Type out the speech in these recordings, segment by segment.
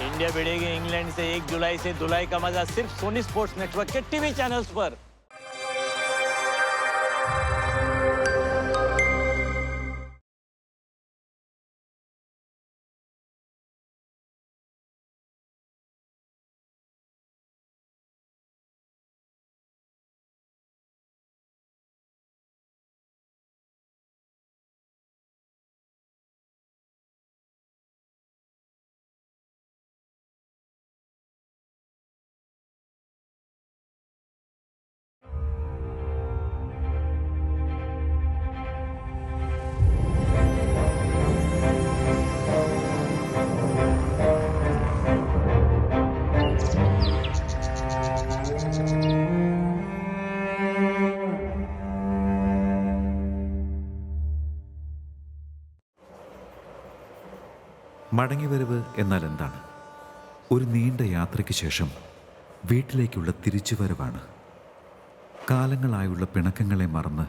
India भिड़ेगी England से 1 जुलाई से धुलाई का मजा सिर्फ सोनी स्पोर्ट्स नेटवर्क के टीवी चैनल्स पर। മടങ്ങിവരവ് എന്നാൽ എന്താണ്? ഒരു നീണ്ട യാത്രയ്ക്ക് ശേഷം വീട്ടിലേക്കുള്ള തിരിച്ചുവരവാണ്. കാലങ്ങളായുള്ള പിണക്കങ്ങളെ മറന്ന്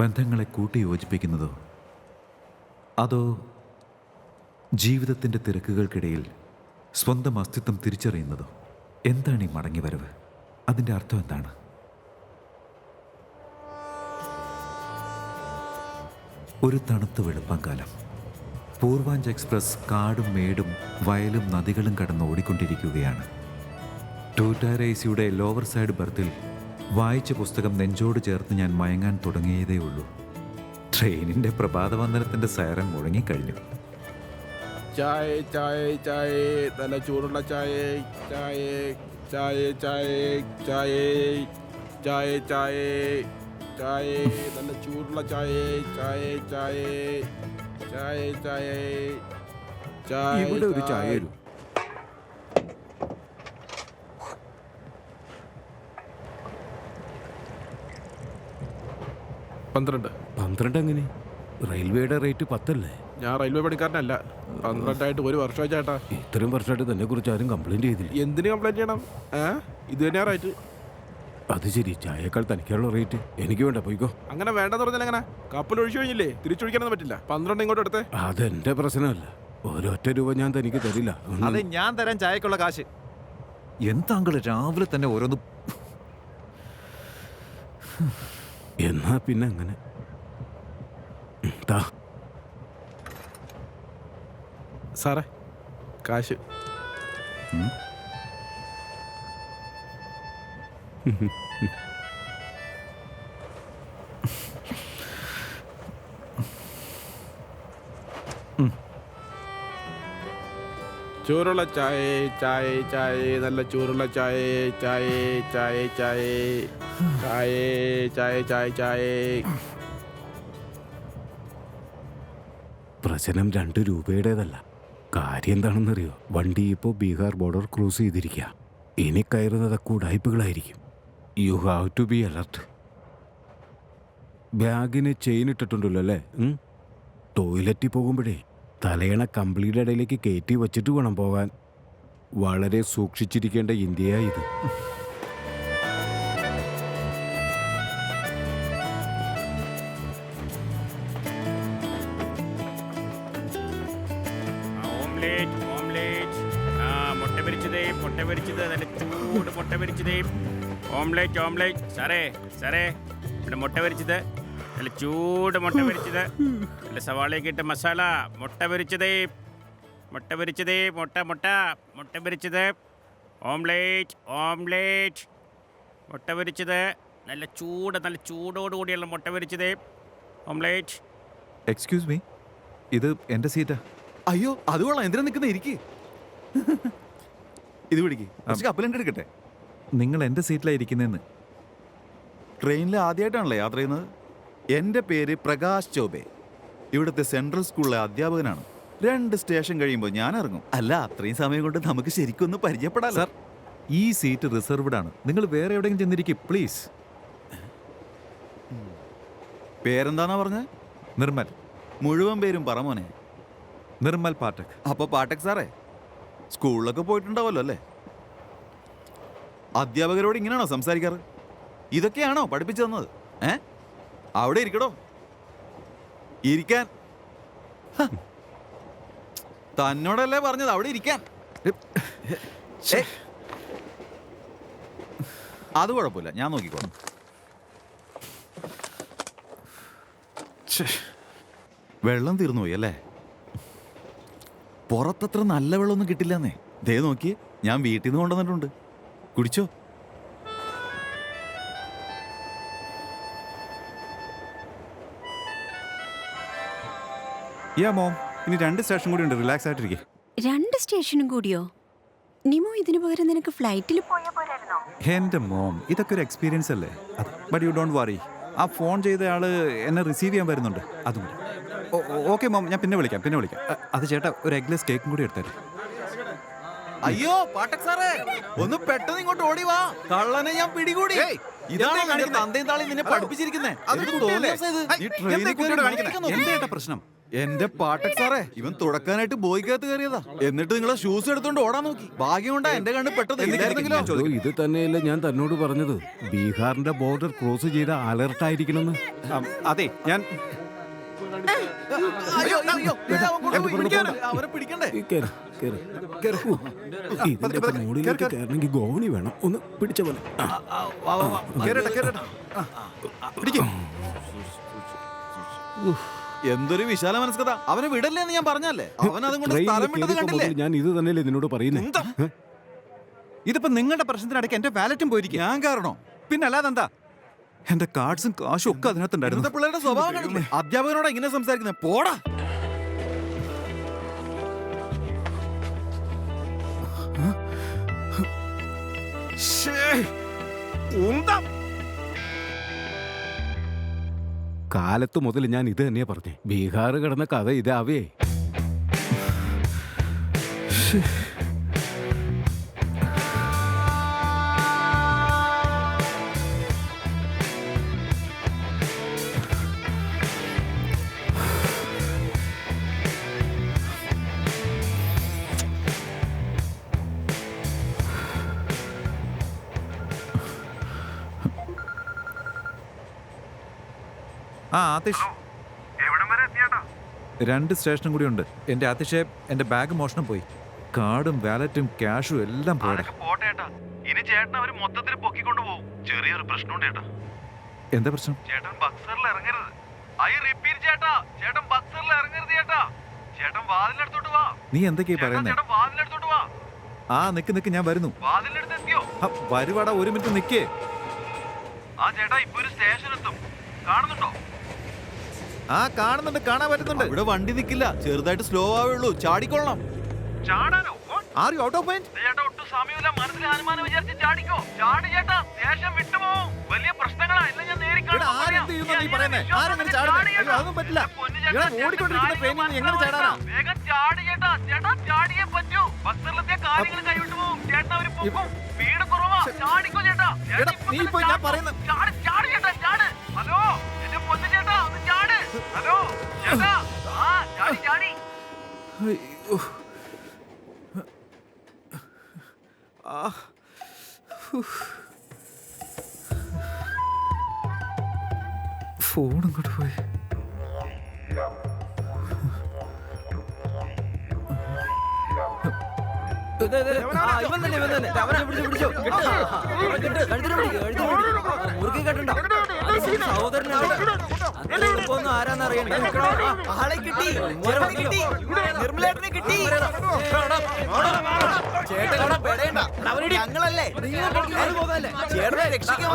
ബന്ധങ്ങളെ കൂട്ടിയോജിപ്പിക്കുന്നതോ അതോ ജീവിതത്തിൻ്റെ തിരക്കുകൾക്കിടയിൽ സ്വന്തം അസ്തിത്വം തിരിച്ചറിയുന്നതോ? എന്താണ് ഈ മടങ്ങിവരവ്? അതിൻ്റെ അർത്ഥം എന്താണ്? ഒരു തണുത്ത വെളുപ്പാങ്കാലം. പൂർവാഞ്ച് എക്സ്പ്രസ് കാടും മേടും വയലും നദികളും കടന്ന് ഓടിക്കൊണ്ടിരിക്കുകയാണ്. ടൂറ്റാരേസിയുടെ ലോവർ സൈഡ് ബർത്തിൽ വായിച്ച പുസ്തകം നെഞ്ചോട് ചേർത്ത് ഞാൻ മയങ്ങാൻ തുടങ്ങിയതേ ഉള്ളൂ. ട്രെയിനിൻ്റെ പ്രഭാതവന്ദനത്തിൻ്റെ സൈറൻ മുഴങ്ങിക്കഴിഞ്ഞു. ചായ ചായ ചായ നല്ല ചൂടുള്ള ചായ ചായ ചായ ചായ ചായ ചായ ചായ ചായ നല്ല ചൂടുള്ള ചായ ചായ ചായ ചായ ചായ ചായ ഇവിടെ ഒരു ചായ തരൂ. പന്ത്രണ്ട് എങ്ങനെ? റെയിൽവേയുടെ റേറ്റ് 10 അല്ലേ? ഞാൻ റെയിൽവേ പണിക്കാരനല്ല. 12 1 വർഷമായി ചേട്ടാ. ഇത്രയും വർഷമായിട്ട് തന്നെ കുറിച്ച് ആരും കംപ്ലൈന്റ് ചെയ്തില്ല. എന്തിന് കംപ്ലൈന്റ് ചെയ്യണം? ഇത് തന്നെയാ റേറ്റ്. അത് ശരി, ചായയേക്കാൾ തനിക്കുള്ള റേറ്റ് എനിക്ക് വേണ്ട, പോയിക്കോ. അങ്ങനെ വേണ്ടെന്ന് പറഞ്ഞാൽ എങ്ങനെ? കപ്പൽ ഒഴിച്ചു കഴിഞ്ഞില്ലേ, തിരിച്ചൊഴിക്കാനൊന്നും പറ്റില്ല. 12 ഇങ്ങോട്ട് എടുത്തേ. അതെന്റെ പ്രശ്നമല്ല. ഒരൊറ്റ രൂപ ഞാൻ തനിക്ക് തരില്ല. അതെ, ഞാൻ തരാൻ ചായക്കുള്ള കാശ്. എന്താങ്കൾ രാവിലെ തന്നെ ഓരോന്ന്. എന്നാ പിന്നെ അങ്ങനെ താ. സാറേ, കാശ്. ചൂടുള്ള ചായ ചായ ചായ നല്ല ചൂടുള്ള ചായ ചായ ചായ ചായ ചായ ചായ ചായ ചായ. പ്രശ്നം 2 രൂപയുടേതല്ല. കാര്യം എന്താണെന്നറിയോ? വണ്ടി ഇപ്പോൾ ബീഹാർ ബോർഡർ ക്രോസ് ചെയ്തിരിക്കുക. ഇനി കയറുന്നത് ഉടായ്പകളായിരിക്കും. You have to be alert. ബാഗിന് ചെയിൻ ഇട്ടിട്ടുണ്ടല്ലോ അല്ലേ? ടോയ്ലറ്റിൽ പോകുമ്പോഴേ തലയണ കമ്പിളിയുടെ ഇടയിലേക്ക് കയറ്റി വച്ചിട്ട് വേണം പോകാൻ. വളരെ സൂക്ഷിച്ചിരിക്കേണ്ട ഇന്ത്യയായത്. Omelette omelette. സാറേ സാറേ, ഇവിടെ മുട്ട പൊരിച്ചത്, നല്ല ചൂട് മുട്ട പൊരിച്ചത്, നല്ല സവാളയൊക്കെ ഇട്ട മസാല മുട്ട പൊരിച്ചത്, മുട്ട പൊരിച്ചത്, മുട്ട മുട്ട മുട്ട പൊരിച്ചത്, ഓംലേറ്റ് ഓംലേറ്റ്, മുട്ട പൊരിച്ചത്, നല്ല ചൂടോടുകൂടിയുള്ള മുട്ട പൊരിച്ചത്, ഓംലേറ്റ്. എക്സ്ക്യൂസ് മീ, ഇത് എൻ്റെ സീറ്റാ. അയ്യോ, അത് കൊള്ളാം. എന്തിനാ നിൽക്കുന്ന? ഇരിക്ക്. ഇത് പിടിക്ക്. കപ്പലിൻ്റെ എടുക്കട്ടെ. നിങ്ങൾ എൻ്റെ സീറ്റിലാണ് ഇരിക്കുന്നതെന്ന്. ട്രെയിനിൽ ആദ്യമായിട്ടാണല്ലോ യാത്ര ചെയ്യുന്നത്. എൻ്റെ പേര് പ്രകാശ് ചോബെ. ഇവിടുത്തെ സെൻട്രൽ സ്കൂളിലെ അധ്യാപകനാണ്. 2 സ്റ്റേഷൻ കഴിയുമ്പോൾ ഞാൻ ഇറങ്ങും. അല്ല, അത്രയും സമയം കൊണ്ട് നമുക്ക് ശരിക്കൊന്ന് പരിചയപ്പെടാം. സാർ, ഈ സീറ്റ് റിസർവ്ഡ് ആണ്. നിങ്ങൾ വേറെ എവിടെയെങ്കിലും ചെന്നിരിക്കും പ്ലീസ്. പേരെന്താന്നാ പറഞ്ഞത്? നിർമ്മൽ. മുഴുവൻ പേരും പറ മോനെ. നിർമ്മൽ പാഠക്. അപ്പോൾ പാഠക് സാറേ, സ്കൂളിലൊക്കെ പോയിട്ടുണ്ടാവല്ലോ അല്ലേ? അധ്യാപകരോട് ഇങ്ങനെയാണോ സംസാരിക്കാറ്? ഇതൊക്കെയാണോ പഠിപ്പിച്ചു തന്നത്? അവിടെ ഇരിക്കടോ. ഇരിക്കാൻ. തന്നോടല്ലേ പറഞ്ഞത് അവിടെ ഇരിക്കാൻ. ഏയ്. അത് കുഴപ്പമില്ല, ഞാൻ നോക്കിക്കോളാം. വെള്ളം തീർന്നു പോയി അല്ലേ? പുറത്തത്ര നല്ല വെള്ളമൊന്നും കിട്ടില്ലെന്നേ. ദേ നോക്കി, ഞാൻ വീട്ടിൽ നിന്ന് കൊണ്ടുവന്നിട്ടുണ്ട്. കുടിച്ചോ. യാ മോം, ഇനി 2 സ്റ്റേഷൻ കൂടി ഉണ്ട്. റിലാക്സ് ആയിട്ടിരിക്കെ. 2 സ്റ്റേഷനും കൂടിയോ? നിമോ, ഇതിനു പകരം നിനക്ക് ഫ്ലൈറ്റിൽ പോയാ പോരായിരുന്നോ? എൻ്റെ മോം, ഇതൊക്കെ ഒരു എക്സ്പീരിയൻസ് അല്ലേ. But you don't worry. ആ ഫോൺ ചെയ്ത ആള് എന്നെ റിസീവ് ചെയ്യാൻ വരുന്നുണ്ട്. അതും ഓക്കെ മോം, ഞാൻ പിന്നെ വിളിക്കാം. അത് ചേട്ടാ, ഒരു എഗ്ലെസ് കേക്കും കൂടി എടുത്തേരെ. അയ്യോ പാട്ടക് സാറേ, ഒന്ന് പെട്ടെന്ന് ഇങ്ങോട്ട് ഓടി വാ. കള്ളനെ ഞാൻ പിടികൂടി. ഇതാണ് തന്തയും താളി നിന്നെ പഠിപ്പിച്ചിരിക്കുന്നേ. പ്രശ്നം എന്റെ പാട്ടക് സാറേ, ഇവൻ തുടക്കാനായിട്ട് ബോയ്ക്കകത്ത് കയറിയതാ. എന്നിട്ട് നിങ്ങളെ ഷൂസ് എടുത്തോണ്ട് ഓടാൻ നോക്കി. ഭാഗ്യം കൊണ്ടാ എന്റെ കണ്ണ് പെട്ടത്. ഇത് തന്നെയല്ലേ ഞാൻ തന്നോട് പറഞ്ഞത്, ബീഹാറിന്റെ ബോർഡർ ക്രോസ് ചെയ്ത അലർട്ട് ആയിരിക്കണമെന്ന്. അതെ, ഞാൻ അവരെ പിടിക്കണ്ടേ? ഇതിന്റെ മുകളിലേക്ക് കയറണമെങ്കിൽ ഗോണി വേണം. ഒന്ന് പിടിച്ച പോലെ. എന്തൊരു വിശാല മനസ്കത. അവനെ വിടല്ലേ എന്ന് ഞാൻ പറഞ്ഞല്ലേ. അവൻ അതുകൊണ്ട് സ്ഥലം വിട്ടത് കണ്ടില്ലേ? ഞാൻ ഇത് തന്നെയല്ലേ നിന്നോട് പറയുന്നത്. ഇതിപ്പോ നിങ്ങളുടെ പ്രശ്നത്തിനിടയ്ക്ക് എന്റെ വാലറ്റും പോയിരിക്കും. ഞാൻ കാരണോ? പിന്നെ അല്ലാതെ എന്താ? എന്റെ കാർഡ്സും കാശും ഒക്കെ അതിനകത്തുണ്ടായിരുന്നു. ഇന്നത്തെ പിള്ളേരുടെ സ്വഭാവം കണ്ടില്ലേ? അധ്യാപകനോട് ഇങ്ങനെ സംസാരിക്കുന്നത്. പോടാ. കാലത്ത് മുതൽ ഞാൻ ഇത് തന്നെയാ പറഞ്ഞേ. ബീഹാർ കിടന്ന കഥ ഇതാവേ. ആ ആതിഷ്, 2 സ്റ്റേഷനും കൂടി ഉണ്ട്. എന്റെ അതിഷേ, എന്റെ ബാഗ് മോഷണം പോയി. കാർഡും വാലറ്റും ക്യാഷും എല്ലാം പോടാ. ഇനി ചേട്ടൻ അവര് മൊത്തത്തിൽ പൊക്കിക്കൊണ്ടു പോകും. ചെറിയൊരു പ്രശ്നമുണ്ട് ചേട്ടാ. എന്താ പ്രശ്നം? ചേട്ടൻ ബക്സറിൽ ഇറങ്ങരുത്. ഐ റിപ്പീറ്റ് ചേട്ടാ, ചേട്ടൻ ബക്സറിൽ ഇറങ്ങരുത് ചേട്ടാ. ചേട്ടൻ വാതിലെടുത്തോട്ട് വാ. നീ എന്തൊക്കെയാ പറയുന്നേ? ചേട്ടൻ വാതിലെടുത്തോട്ട് വാ. ആ നിക്ക്, ഞാൻ വരുന്നു. വാതിലെടുത്ത് എത്തിയോ? വരുവാടാ, 1 മിനിറ്റ് നിക്കേ. ആ ചേട്ടാ, ഇപ്പൊ ഒരു സ്റ്റേഷൻ എത്തും. കാണുന്നുണ്ടോ? ആ കാണുന്നുണ്ട്, കാണാൻ പറ്റുന്നുണ്ട്. ഇവിടെ വണ്ടി നിക്കില്ല, ചെറുതായിട്ട് സ്ലോ ആവുള്ളൂ. ചാടിക്കൊള്ളണം. ചാടാനോ? Are you out of mind? ചേട്ടാ, ഒട്ടും സമയമില്ല. മനസ്സിൽ അനുമാനം വിചാരിച്ച് ചാടിക്കോ. ചാടി ചേട്ടാ, സ്റ്റേഷൻ വിട്ടുപോകും. വലിയ പ്രശ്നങ്ങളാ. ഇല്ല ഞാൻ വേഗം ചാടി ചേട്ടാ. ചേട്ടാ ചാടിയേ പറ്റൂ. ബക്സറിലെത്തിയ കാര്യങ്ങൾ കൈവിട്ടു പോകും. ചേട്ടാ അവര് പോകും. സ്പീഡ് കുറവാ. ചാടിക്കോ ചേട്ടാ. ചാടി ചാടി ചേട്ടാ, ചാട്. ഹലോ എന്റെ പൊന്നു ചേട്ടാ, ഒന്ന് ചാട്. ഹലോ ചേട്ടാ. ആ ചാടി ചാടി. ഫോൺ അങ്ങോട്ട് പോയി. ഞങ്ങളല്ലേ ചേട്ടനെ രക്ഷിക്കാൻ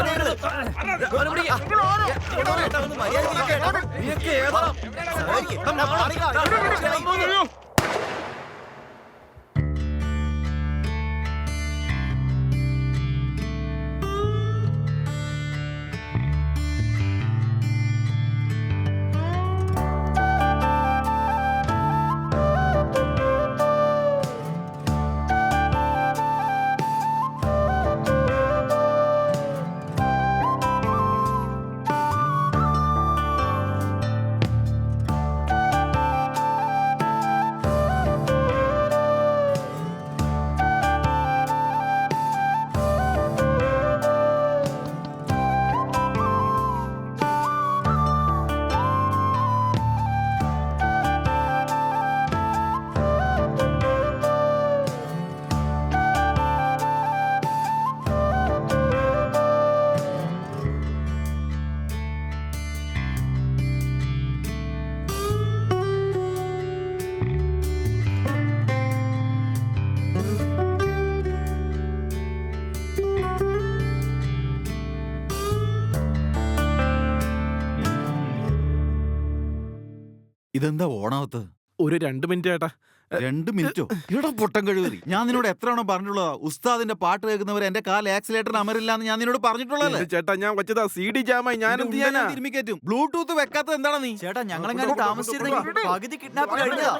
ഇതെന്താ ഓണാവത്ത്? ഒരു 2 മിനിറ്റ് ചേട്ടാ. 2 മിനിറ്റോ? ഇവിടെ പൊട്ടം കഴിവറി. ഞാൻ നിന്നോട് എത്ര എണ്ണം പറഞ്ഞിട്ടുള്ളതാ, ഉസ്താദിന്റെ പാട്ട് കേൾക്കുന്നവർ എന്റെ കാൽ ആക്സിലേറ്റർ അമരില്ല എന്ന് ഞാൻ നിന്നോട് പറഞ്ഞിട്ടുള്ളതല്ലേ? ഇത് ചേട്ടാ ഞാൻ വെച്ചതാ CD ജാമായി. ഞാൻ എന്ത് ചെയ്യാനാ? തിരുമിക്കറ്റും. ബ്ലൂടൂത്ത് വെക്കാത്തത് എന്താണ് നീ? ചേട്ടാ ഞങ്ങളെങ്ങാനും താമസിച്ചിരുന്നെങ്കിൽ പകുതി കിഡ്നാപ്പ് കഴിഞ്ഞതാ.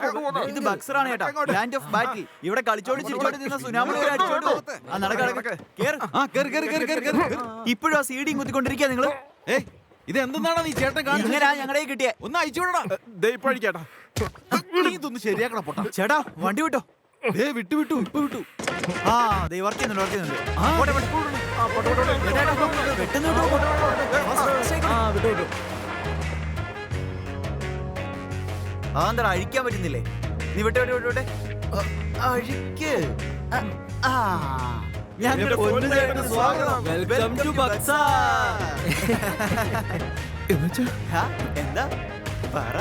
ഇത് ബക്സറാണ് ചേട്ടാ, ലാൻഡ് ഓഫ് ബാറ്റിൽ. ഇവിടെ കളിച്ചോണ്ട് ചിരിച്ചോണ്ട് നിന്ന സുനാമി അടിച്ചോണ്ട് പോകും. ആ നടക്ക്. ആ കേറ് കേറ് കേറ് കേറ് കേറ്. ഇപ്പോഴും ആ CD കുത്തിക്കൊണ്ടിരിക്കുക നിങ്ങള്. ഏയ് ഇത് എന്തെന്നാണ് നീ ചേട്ടൻ കാണിച്ചത്? ഇങ്ങനാ ഞങ്ങളുടെ കിട്ടിയേ. ഒന്ന് അയച്ചുവിടടാ. ദേ ഇപ്പൊ അടിക്കാട്ടാ. നീ ഇതൊന്ന് ശരിയാക്കണ പൊട്ടാ. ചേട്ടാ വണ്ടി വിട്ടോ. വിട്ടു ഇപ്പൊ വിട്ടു. ആ ദേ വർക്ക് ചെയ്യുന്നുണ്ട്. പോട്ടെ. പെട്ടെന്ന് വിട്ടോ. അതെന്താ അഴിക്കാൻ പറ്റുന്നില്ലേ? നീ വിട്ടെ. അഴിക്ക്. എന്റെ പൊന്നു ചേട്ടന് സ്വാഗതം. Welcome to Baksa. എന്താ പറ?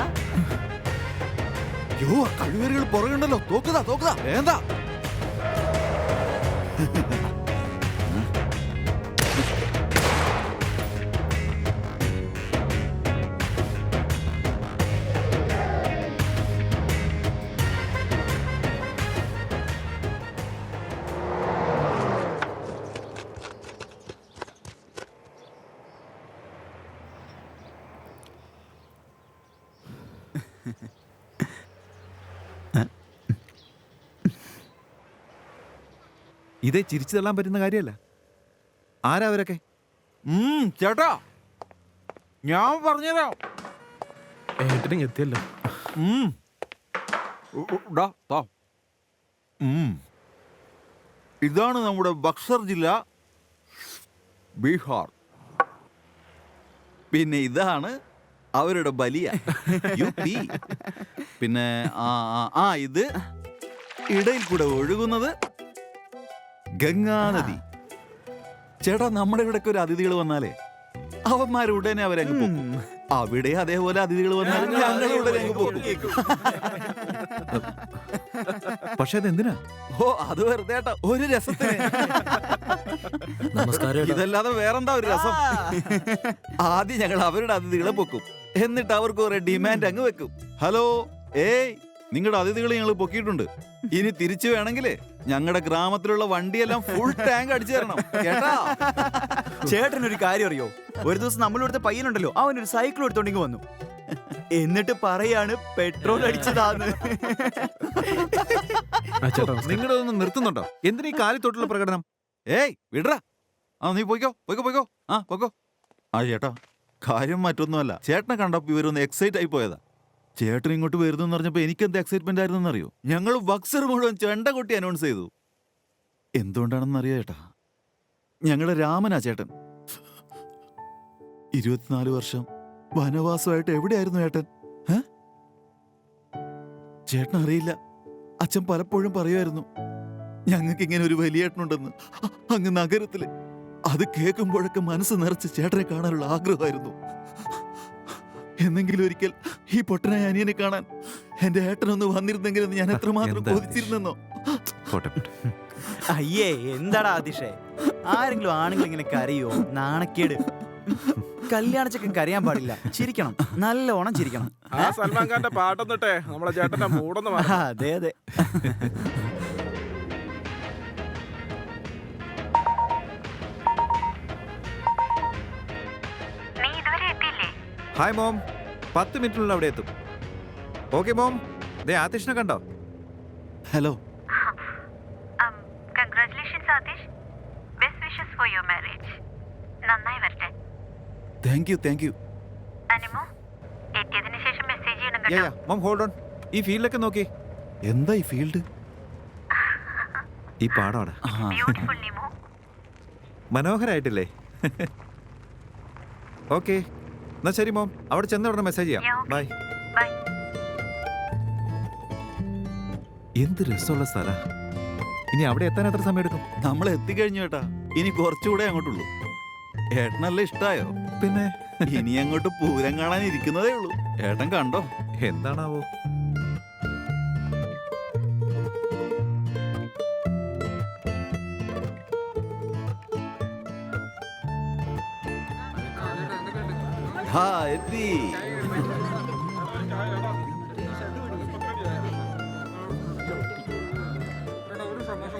യോ കഴിവേറികൾ പുറകുണ്ടല്ലോ. തോക്കുതാ എന്താ? ഇതേ ചിരിച്ചു തള്ളാൻ പറ്റുന്ന കാര്യമല്ല. ആരാ അവരൊക്കെ? ചേട്ടാ ഞാൻ പറഞ്ഞുതരാം. ഏട്ടനും എത്തിയല്ലോ. ഇതാണ് നമ്മുടെ ബക്സർ ജില്ല, ബീഹാർ. പിന്നെ ഇതാണ് അവരുടെ ബലിയ, UP. പിന്നെ ഇത് ഇടയിൽ കൂടെ ഒഴുകുന്നത് ഗംഗാനദി. ചേട്ടാ നമ്മുടെ ഇവിടേക്ക് ഒരു അതിഥികൾ വന്നാലേ അവന്മാർ ഉടനെ അവരങ്ങ് പോകും. അവിടെ അതേപോലെ അതിഥികൾ വന്നാൽ ഞങ്ങൾ ഉടനെ അങ്ങ് പോകും. പക്ഷെ അതെന്തിനാ? ഓ അത് വെറുതെ ഏട്ടാ, ഒരു രസത്തിന്. ഇതല്ലാതെ വേറെന്താ ഒരു രസം? ആദ്യം ഞങ്ങൾ അവരുടെ അതിഥികളെ പൊക്കും, എന്നിട്ട് അവർക്ക് കുറെ ഡിമാൻഡ് അങ്ങ് വെക്കും. ഹലോ നിങ്ങളുടെ അതിഥികളെ ഞങ്ങൾ പൊക്കിയിട്ടുണ്ട്, ഇനി തിരിച്ചു വേണമെങ്കിലേ ഞങ്ങളുടെ ഗ്രാമത്തിലുള്ള വണ്ടിയെല്ലാം ഫുൾ ടാങ്ക് അടിച്ചു തരണം കേട്ടാ. ചേട്ടനൊരു കാര്യം അറിയോ? ഒരു ദിവസം നമ്മളിവിടുത്തെ പയ്യനുണ്ടല്ലോ, അവനൊരു സൈക്കിൾ എടുത്തോണ്ടെങ്കിൽ വന്നു. എന്നിട്ട് പറയാണ് പെട്രോൾ അടിച്ചതാന്ന്. നിങ്ങളൊന്ന് നിർത്തുന്നുണ്ടോ? എന്തിനാ ഈ കാലി തൊട്ടുള്ള പ്രകടനം? വിടറാ. നീ പോയിക്കോ. പോക്കോ. ചേട്ടാ കാര്യം മറ്റൊന്നുമല്ല, ചേട്ടനെ കണ്ടപ്പോ ഇവരൊന്ന് എക്സൈറ്റ് ആയി പോയതാ. ചേട്ടൻ ഇങ്ങോട്ട് വരുന്നു പറഞ്ഞപ്പോ എനിക്കെന്ത് എക്സൈറ്റ്മെന്റ് ആയിരുന്നു അറിയോ? ഞങ്ങൾ ബക്സർ മുഴുവൻ ചെണ്ട കൊട്ടി അനൗൺസ് ചെയ്തു. എന്തുകൊണ്ടാണെന്ന് അറിയാം ചേട്ടാ, ഞങ്ങളുടെ രാമനാ ചേട്ടൻ. 24 വർഷം വനവാസമായിട്ട് എവിടെയായിരുന്നു ചേട്ടൻ? ചേട്ടൻ അറിയില്ല. അച്ഛൻ പലപ്പോഴും പറയുമായിരുന്നു ഞങ്ങൾക്ക് ഇങ്ങനെ ഒരു വലിയ ഏട്ടനുണ്ടെന്ന്, അങ്ങ് നഗരത്തില്. അത് കേൾക്കുമ്പോഴൊക്കെ മനസ്സ് നിറച്ച് ചേട്ടനെ കാണാനുള്ള ആഗ്രഹമായിരുന്നു. എന്നെങ്കിലും ഒരിക്കൽ ഈ പൊട്ടനായ അനിയനെ കാണാൻ എന്റെ ഏട്ടനൊന്ന് വന്നിരുന്നെങ്കിലെന്ന് ഞാൻ എത്രമാത്രം കൊതിച്ചിരുന്നെന്നോ. അയ്യേ എന്താടാ അതിഷേ, ആരെങ്കിലും ആണുങ്ങൾ ഇങ്ങനെ കരയോ? നാണക്കേട്. കല്യാണച്ചക്കൻ കരയാൻ പാടില്ല, ചിരിക്കണം, നല്ലോണം ചിരിക്കണം. ആ സൽമാൻ ഖാന്റെ പാട്ടൊന്നിട്ടെ നമ്മളെ ചേട്ടന്റെ മൂടൊന്ന് മാറാം. അതെ. ഹായ് മോം, 10 മിനിറ്റിനുള്ളിൽ അവിടെ എത്തും. Okay mom. ദേ ആതിഷിനെ കണ്ടോ? Hello. Congratulations Atish. Best wishes for your marriage. നന്നായി വരട്ടെ. Thank you. അനിമോ എത്തിയതിനു ശേഷം മെസ്സേജ് ചെയ്യണം കേട്ടോ. Mom hold on. ഈ ഫീൽഡൊക്കെ നോക്കി. എന്താ ഈ ഫീൽഡ്? ഈ പാടമാണ്. ബ്യൂട്ടിഫുൾ നിമോ. മനോഹരായിട്ടില്ലേ? ഓക്കെ എന്നാ ശരി മോം, അവിടെ ചെന്ന ഉടനെ മെസ്സേജ് ചെയ്യാം. ബൈ. എന്ത് രസമുള്ള സ്ഥല. ഇനി അവിടെ എത്താൻ എത്ര സമയം എടുക്കും? നമ്മൾ എത്തിക്കഴിഞ്ഞു ചേട്ടാ, ഇനി കുറച്ചുകൂടെ അങ്ങോട്ടുള്ളൂ. ഏട്ടനല്ല ഇഷ്ടായോ? പിന്നെ ഇനി അങ്ങോട്ട് പൂരം കാണാൻ ഇരിക്കുന്നതേ ഉള്ളൂ. ഏട്ടൻ കണ്ടോ? എന്താണാവോ? എത്തി.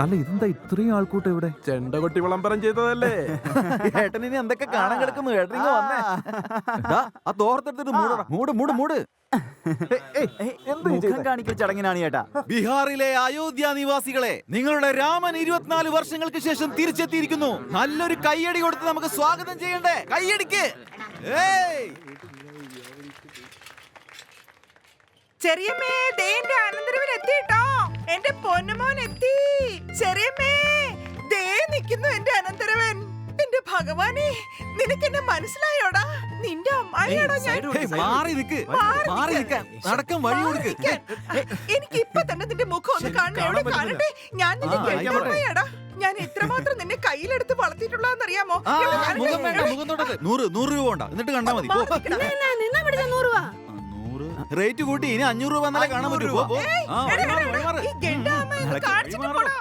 അല്ല ഇതെന്താ ഇത്രയും ആൾക്കൂട്ടം ഇവിടെ? ചെണ്ട കൊട്ടി വിളംബരം ചെയ്തതല്ലേ? ഏട്ടനിനി എന്തൊക്കെ കാണാൻ കിടക്കുന്നു? ഏട്ടനിങ്ങ വന്നേ. ദാ, ആ തോർത്തെടുത്തിട്ട് മൂടടാ. മൂട്. മുഖം കാണിക്കൽ ചടങ്ങിനാണ് ചേട്ടാ. ബീഹാറിലെ അയോധ്യ നിവാസികളെ, നിങ്ങളുടെ രാമൻ 24 വർഷങ്ങൾക്ക് ശേഷം തിരിച്ചെത്തിയിരിക്കുന്നു. നല്ലൊരു കയ്യടി കൊടുത്ത് നമുക്ക് സ്വാഗതം ചെയ്യണ്ടേ? കയ്യടിക്ക്. ചെറിയമ്മേ, ദേ എന്റെ അനന്തരവൻ എത്തിട്ടോ. എന്റെ പൊന്നുമോൻ എത്തി. ചെറിയമ്മേ, ദേ നിൽക്കുന്നു എന്റെ അനന്തരവൻ. എന്റെ ഭഗവാനെ, നിനക്ക് എന്നെ മനസ്സിലായോടാ? നിന്റെ അമ്മായിയാണോ ഞാൻ? മാറി നിൽക്ക്. നടക്കം വഴി കൊടുക്ക്. എനിക്ക് ഇപ്പൊ തന്നെ നിന്റെ മുഖം ഒന്ന് കാണണ്ടേ? ഞാൻ നിന്റെ അമ്മായിയാടാ. ഞാൻ എത്രമാത്രം നിന്നെ കയ്യിലെടുത്ത് വളർത്തിയിട്ടുള്ളതെന്നറിയാമോ? മുഖം വേണ്ട, മുഖം തൊടരുത്. 100 രൂപ വേണ്ട, എന്നിട്ട് കണ്ടാ മതി. റേറ്റ് കൂട്ടി, ഇനി 500 രൂപ എന്നാലേ കാണാൻ പറ്റൂ. ഈ ഗണ്ടാമ്മ ഒന്ന് കാണിച്ചിട്ട് പോടാ.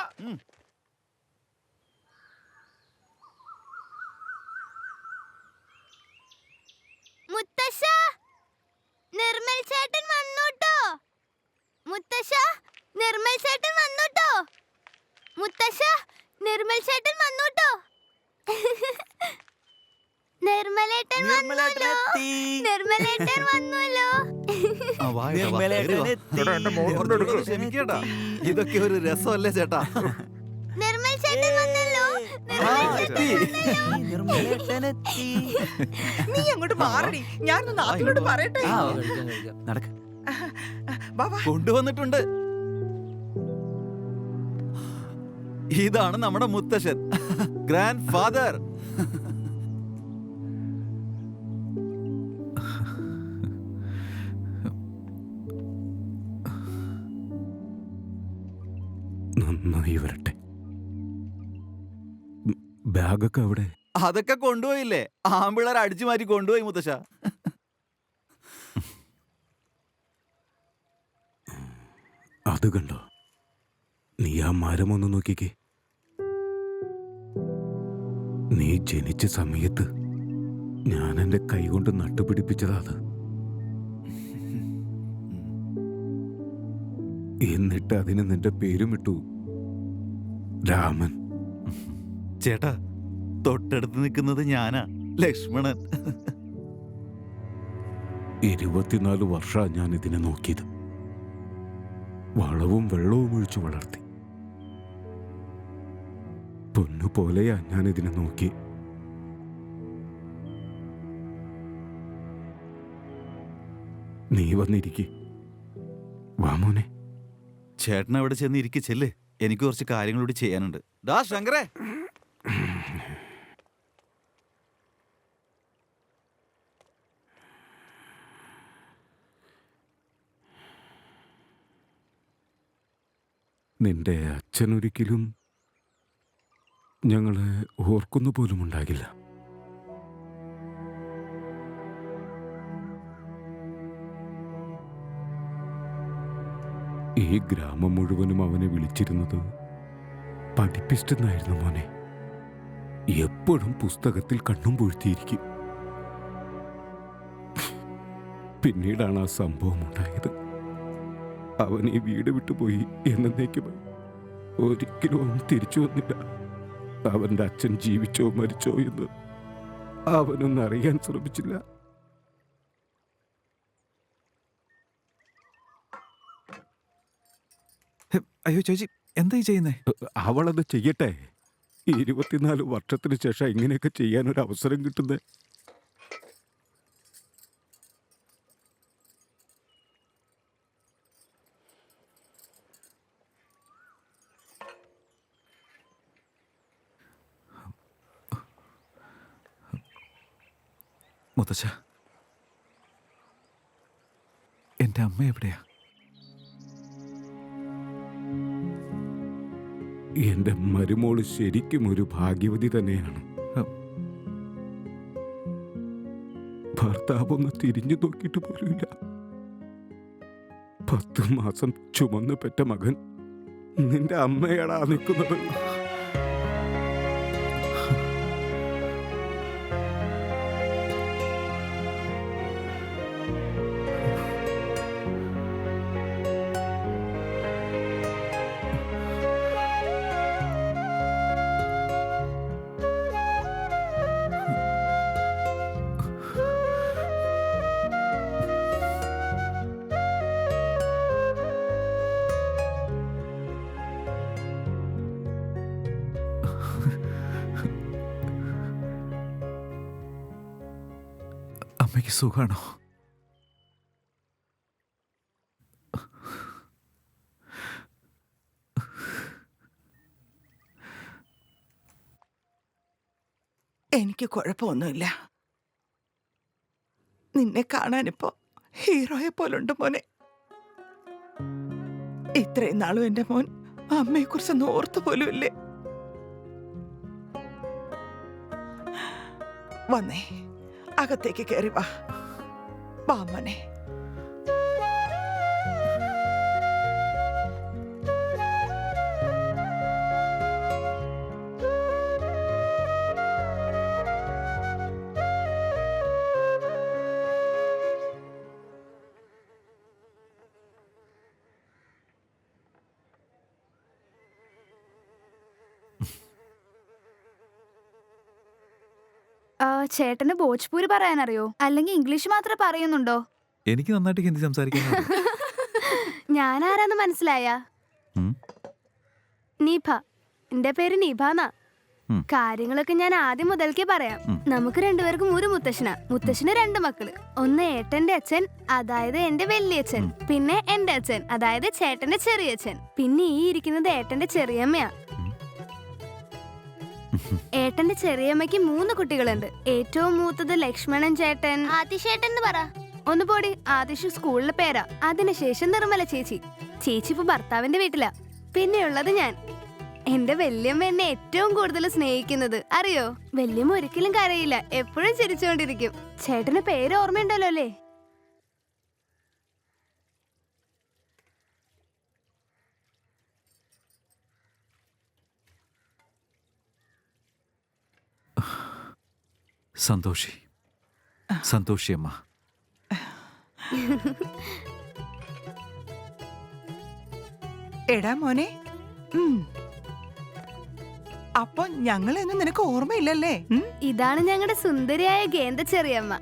മുത്തശ്ശ, നിർമ്മൽ ചേട്ടൻ വന്നൂട്ടോ. മുത്തശ്ശ, നിർമ്മൽ ചേട്ടൻ വന്നൂട്ടോ. മുത്തശ്ശ, നിർമ്മൽ ചേട്ടൻ വന്നൂട്ടോ. നിർമ്മലേട്ടൻ വന്നല്ലോ. നിർമ്മലേട്ടൻ വന്നല്ലോ. ക്ഷമിക്കേട്ടാ, ഇതൊക്കെ ഒരു രസമല്ലേ ചേട്ടാ? നിർമ്മൽ ചേട്ടൻ വന്നല്ലോ. നീ അങ്ങോട്ട് മാറടി. ഞാൻ നാട്ടിലോട്ട് പറയട്ടെ. കൊണ്ടുവന്നിട്ടുണ്ട്. ഇതാണ് നമ്മുടെ മുത്തശ്ശൻ, ഗ്രാൻഡ് ഫാദർ. നന്നായി വരട്ടെ. ബാഗൊക്കെ അവിടെ? അതൊക്കെ കൊണ്ടുപോയില്ലേ? ആമ്പിള്ളേർ അടിച്ചു മാറ്റി കൊണ്ടുപോയി മുത്തശ്ശ. അത് കണ്ടോ? നീ ആ മരം ഒന്ന് നോക്കിക്കേ. നീ ജനിച്ച സമയത്ത് ഞാൻ എൻ്റെ കൈകൊണ്ട് നട്ടുപിടിപ്പിച്ചതാ അത്. എന്നിട്ട് അതിന് നിന്റെ പേരും ഇട്ടു, രാമൻ. ചേട്ടാ, തൊട്ടടുത്ത് നിൽക്കുന്നത് ഞാനാ, ലക്ഷ്മണൻ. 24 വർഷാ ഞാൻ ഇതിനെ നോക്കിയത്. വളവും വെള്ളവും ഒഴിച്ചു വളർത്തി. പൊന്നുപോലെയാ ഞാൻ ഇതിനെ നോക്കി. നീ വന്നിരിക്കെ. വാ മോനെ. ചേട്ടൻ അവിടെ ചെന്ന് ഇരിക്കെ. ചെല്ല്, എനിക്ക് കുറച്ച് കാര്യങ്ങളോട് ചെയ്യാനുണ്ട്. ഡാ ശങ്കരേ, നിന്റെ അച്ഛനൊരിക്കലും ഞങ്ങളെ ഓർക്കുന്നു പോലും ഉണ്ടാകില്ല. ഈ ഗ്രാമം മുഴുവനും അവനെ വിളിച്ചിരുന്നത് പഠിപ്പിസ്റ്റെന്നായിരുന്നു മോനെ. എപ്പോഴും പുസ്തകത്തിൽ കണ്ണും പൂഴ്ത്തിയിരിക്കും. പിന്നീടാണ് ആ സംഭവം ഉണ്ടായത്. അവൻ ഈ വീട് വിട്ടുപോയി എന്നേക്കുമായി. ഒരിക്കലും അവൻ തിരിച്ചു വന്നില്ല. അവൻ്റെ അച്ഛൻ ജീവിച്ചോ മരിച്ചോ എന്ന് അവനൊന്നും അറിയാൻ ശ്രമിച്ചില്ല. അയ്യോ ചേച്ചി, എന്താ ഈ ചെയ്യുന്നേ? അവളത് ചെയ്യട്ടെ. 24 വർഷത്തിന് ശേഷം ഇങ്ങനെയൊക്കെ ചെയ്യാനൊരു അവസരം കിട്ടുന്നത്. മുത്തച്ഛ, എൻ്റെ അമ്മ എവിടെയാ? എന്റെ മരുമോള് ശരിക്കും ഒരു ഭാഗ്യവതി തന്നെയാണ്. ഭർത്താവൊന്ന് തിരിഞ്ഞു നോക്കിയിട്ട് പോലുമില്ല. 10 മാസം ചുമന്ന് പെറ്റ മകൻ നിന്റെ അമ്മയാടാ നിൽക്കുന്നത്. അമ്മയ്ക്ക് സുഖാണോ? എനിക്ക് കുഴപ്പമൊന്നുമില്ല. നിന്നെ കാണാനിപ്പോ ഹീറോയെ പോലുണ്ട് മോനെ. ഇത്രയും നാളും എന്റെ മോൻ അമ്മയെ കുറിച്ചൊന്നും ഓർത്തു പോലും ഇല്ലേ. വന്നേ, അകത്തേക്ക് കയറി വാ. വാ മോനെ. ചേട്ടന് ഭോജ്പൂരി പറയാനറിയോ? അല്ലെങ്കിൽ ഇംഗ്ലീഷ് മാത്രമേ പറയുന്നുണ്ടോ? എനിക്ക് നന്നായിട്ട് ഹിന്ദി സംസാരിക്കാൻ ഞാൻ ആരാന്ന് മനസ്സിലായ? നിഭ. എന്റെ പേര് നിഭാന്നാ. കാര്യങ്ങളൊക്കെ ഞാൻ ആദ്യം മുതൽക്കേ പറയാം. നമുക്ക് രണ്ടുപേർക്കും ഒരു മുത്തശ്ശനാ. മുത്തശ്ശന് 2 മക്കള്. ഒന്ന് ഏട്ടന്റെ അച്ഛൻ, അതായത് എന്റെ വലിയച്ഛൻ. പിന്നെ എന്റെ അച്ഛൻ, അതായത് ചേട്ടന്റെ ചെറിയച്ഛൻ. പിന്നെ ഈ ഇരിക്കുന്നത് ഏട്ടന്റെ ചെറിയമ്മയാ. ഏട്ടന്റെ ചെറിയമ്മയ്ക്ക് 3 കുട്ടികളുണ്ട്. ഏറ്റവും മൂത്തത് ലക്ഷ്മണൻ ചേട്ടൻ. ആദിശേട്ടൻ എന്ന് പറ. ഒന്ന് പോടി. ആദിഷ് സ്കൂളിലെ പേരാ. അതിനുശേഷം നിർമ്മല ചേച്ചി. ചേച്ചി ഇപ്പൊ ഭർത്താവിന്റെ വീട്ടിലാ. പിന്നെയുള്ളത് ഞാൻ. എന്റെ വല്യമ്മ എന്നെ ഏറ്റവും കൂടുതൽ സ്നേഹിക്കുന്നത് അറിയോ? വല്യമ്മ ഒരിക്കലും കരയില്ല, എപ്പോഴും ചിരിച്ചുകൊണ്ടിരിക്കും. ചേട്ടന് പേര് ഓർമ്മയുണ്ടല്ലോ അല്ലേ? സന്തോഷി. സന്തോഷി അമ്മ. എടാ മോനെ, അപ്പൊ ഞങ്ങളെയൊന്നും നിനക്ക് ഓർമ്മയില്ലല്ലേ? ഇതാണ് ഞങ്ങളുടെ സുന്ദരിയായ ഗേന്ദ ചെറിയമ്മ.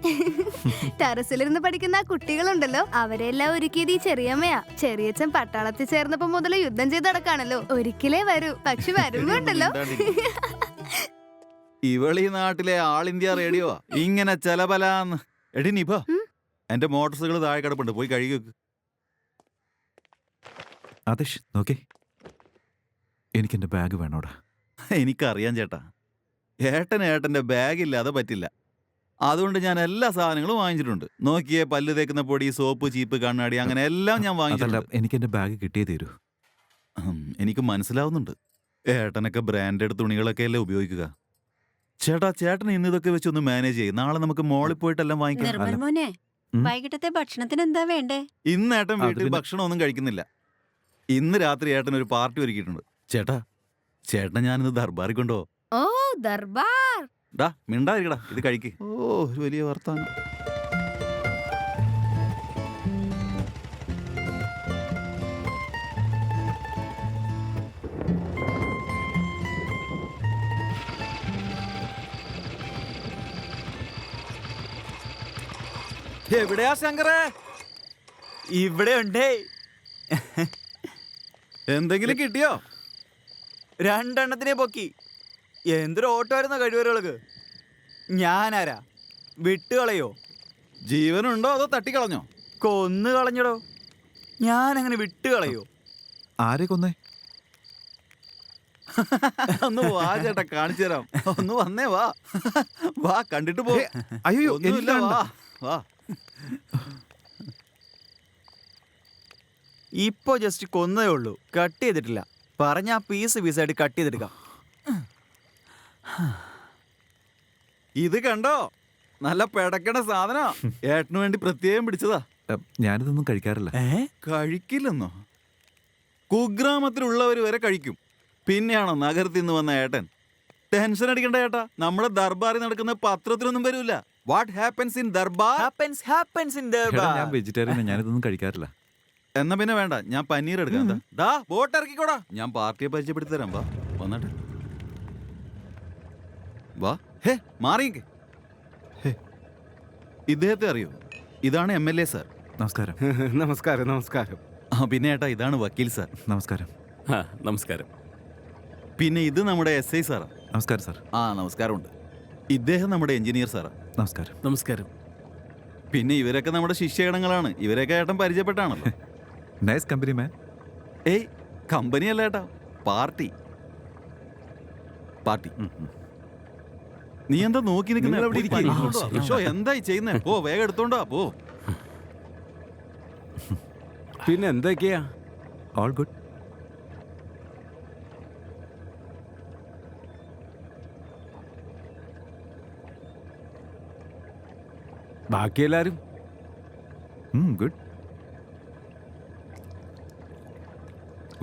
ടെറസിലിരുന്ന് പഠിക്കുന്ന ആ കുട്ടികളുണ്ടല്ലോ, അവരെല്ലാം ഒരുക്കിയത് ഈ ചെറിയമ്മയാ. ചെറിയച്ഛൻ പട്ടാളത്തിൽ ചേർന്നപ്പോ മുതൽ യുദ്ധം ചെയ്ത് നടക്കാണല്ലോ. ഒരിക്കലേ വരൂ, പക്ഷെ വരുമ്പോണ്ടല്ലോ. ഇവളീ നാട്ടിലെ ആൾ ഇന്ത്യ റേഡിയോ ഇങ്ങനെ ചെലപലാന്ന്. എടി നിഭ, എന്റെ മോട്ടോർ താഴെ കിടപ്പുണ്ട്, പോയി കഴുകി വെക്ക്. ആദിഷ് നോക്കേ, എനിക്കെന്റെ ബാഗ് വേണോടാ. എനിക്കറിയാം ചേട്ടാ, ഏട്ടന്റെ ബാഗ് ഇല്ലാതെ പറ്റില്ല. അതുകൊണ്ട് ഞാൻ എല്ലാ സാധനങ്ങളും വാങ്ങിച്ചിട്ടുണ്ട്. നോക്കിയേ, പല്ല് തേക്കുന്ന പൊടി, സോപ്പ്, ചീപ്പ്, കണ്ണാടി, അങ്ങനെ എല്ലാം ഞാൻ വാങ്ങിച്ചിട്ടുണ്ട്. എനിക്കെന്റെ ബാഗ് കിട്ടിയേ തീരൂ. എനിക്ക് മനസ്സിലാവുന്നുണ്ട്, ഏട്ടനൊക്കെ ബ്രാൻഡഡ് തുണികളൊക്കെ അല്ലേ ഉപയോഗിക്കുക. ചേട്ടൻ ഇന്ന് ഇതൊക്കെ വെച്ചൊന്ന് മാനേജ് ചെയ്യും. നാളെ നമുക്ക് മോളിൽ പോയിട്ടെല്ലാം വാങ്ങിക്കാം. മോനെ, വൈകിട്ടത്തെ ഭക്ഷണത്തിന് എന്താ വേണ്ടേ? ഇന്ന് ഏട്ടൻ വീട്ടിൽ ഭക്ഷണം ഒന്നും കഴിക്കുന്നില്ല. ഇന്ന് രാത്രി ഏട്ടൻ ഒരു പാർട്ടി ഒരുക്കിയിട്ടുണ്ട്. ചേട്ടനെ ഞാനിന്ന് ദർബാറിൽ കൊണ്ടോ. ഓ, ദർബാർ. മിണ്ടായിരിക്കടാ, ഇത് കഴിക്ക്. ഓ, ഒരു വലിയ വർത്താനം. എവിടെയാ ശങ്കരേ? ഇവിടെ ഉണ്ടേ. എന്തെങ്കിലും കിട്ടിയോ? 2 എണ്ണത്തിനെ പൊക്കി. എന്തൊരു ഓട്ടമായിരുന്ന കഴിവറുകൾക്ക്. ഞാനാരാ? വിട്ടുകളയോ? ജീവനുണ്ടോ അതോ തട്ടിക്കളഞ്ഞോ? കൊന്നു കളഞ്ഞടോ. ഞാനങ്ങനെ വിട്ടുകളയോ? ആരെ കൊന്നേ? ഒന്ന് വാ ചേട്ടാ, കാണിച്ചു തരാം. ഒന്ന് വന്നേ, വാ വാ, കണ്ടിട്ട് പോ. അയ്യോ, ഒന്നുമില്ല, വാ വാ. ഇപ്പൊ ജസ്റ്റ് കൊന്നേ ഉള്ളൂ, കട്ട് ചെയ്തിട്ടില്ല. പറഞ്ഞ പീസായിട്ട് കട്ട് ചെയ്തെടുക്കാം. ഇത് കണ്ടോ, നല്ല പെടക്കണ സാധന. ഏട്ടന് വേണ്ടി പ്രത്യേകം പിടിച്ചതാ. ഞാനിതൊന്നും കഴിക്കാറില്ല. കഴിക്കില്ലെന്നോ? കുഗ്രാമത്തിലുള്ളവർ വരെ കഴിക്കും. പിന്നെയാണോ നഗരത്തിൽ നിന്ന് വന്ന ഏട്ടൻ? ടെൻഷൻ അടിക്കണ്ട ചേട്ടാ, നമ്മുടെ ദർബാറിൽ നടക്കുന്ന പത്രത്തിലൊന്നും വരൂല. What happens in Darbar happens in Darbar. ഞാൻ വെജിറ്റേറിയൻ, ഞാനിതൊന്നും കഴിക്കാറില്ല. എന്നാ പിന്നെ വേണ്ട, ഞാൻ പനീർ എടുക്കാം. ബോട്ട് ഇറക്കിക്കോടാ, ഞാൻ പാർട്ടിയെ പരിചയപ്പെടുത്തി തരാം. വാ, വന്നിട്ട് വാ. ഹേ, മാറിക്ക്. ഇദ്ദേഹത്തെ അറിയോ? ഇതാണ് MLA സാർ. നമസ്കാരം. നമസ്കാരം. നമസ്കാരം. പിന്നെ ഏട്ടാ, ഇതാണ് വക്കീൽ സാർ. നമസ്കാരം. നമസ്കാരം. പിന്നെ ഇത് നമ്മുടെ SI സാറാ. നമസ്കാരം സാർ. നമസ്കാരമുണ്ട്. ഇദ്ദേഹം നമ്മുടെ എഞ്ചിനീയർ സാറാ. നമസ്കാരം. നമസ്കാരം. പിന്നെ ഇവരൊക്കെ നമ്മുടെ ശിഷ്യഗണങ്ങളാണ്. ഇവരൊക്കെ ഏട്ടൻ പരിചയപ്പെട്ടാണല്ലോ. നൈസ് കമ്പനി മാൻ. ഏയ് കമ്പനി അല്ല ഏട്ടാ, പാർട്ടി. പാർട്ടി. നീ എന്താ നോക്കി നിൽക്കുന്ന? എന്തായി ചെയ്യുന്നേ? പോ വേഗം എടുത്തോണ്ടാ പോ. പിന്നെ എന്തൊക്കെയാ? All good. ബാക്കി എല്ലാരും ഗുഡ്.